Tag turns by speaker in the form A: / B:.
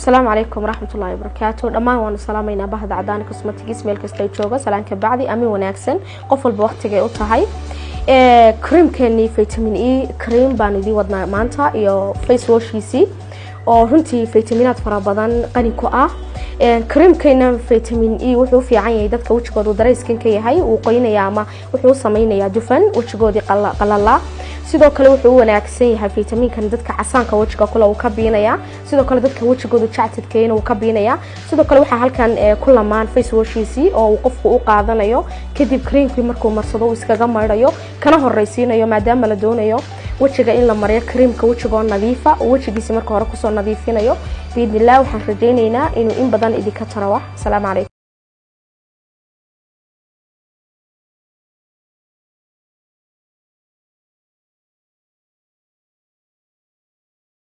A: السلام عليكم ورحمة الله وبركاته. دمان وأنا سلامينا بهذا عدانك كوسمتيكس ميل كستي جوجا سلام كبعدي أمي وناكسن قفل بوقت جاي أوتهاي كريم كني فيتامين إي كريم باندي ودنا مانتا يو فيس ووش يسي أو هنتي فيتامينات فرابضان قني كوآ كريم كينا فيتامين إي وحو في عين يدك وجهه دريس كن كي هاي وقينا يا ما وحو سمينا يا جفن وجهه دي قللا sidoo kale wuxuu wanaagsan yahay fitamiinkan dadka casaanka wajiga kula uu ka biinaya sidoo kale dadka wajigooda jactadkeena uu ka biinaya sidoo kale waxa halkan ku lamaan face washiisi oo uu qofku u qaadanayo kadib creamkii markuu marsado uu iskaga maydhayo kana horeysiinayo maadaama la doonayo wajiga in la mariyo creamka wajiga nadiifa oo wajigiisa marka hore ku soo nadiifinayo biidnillah waxaan rajaynaynaa inuu in badan idinka tarawa salaam alaykum.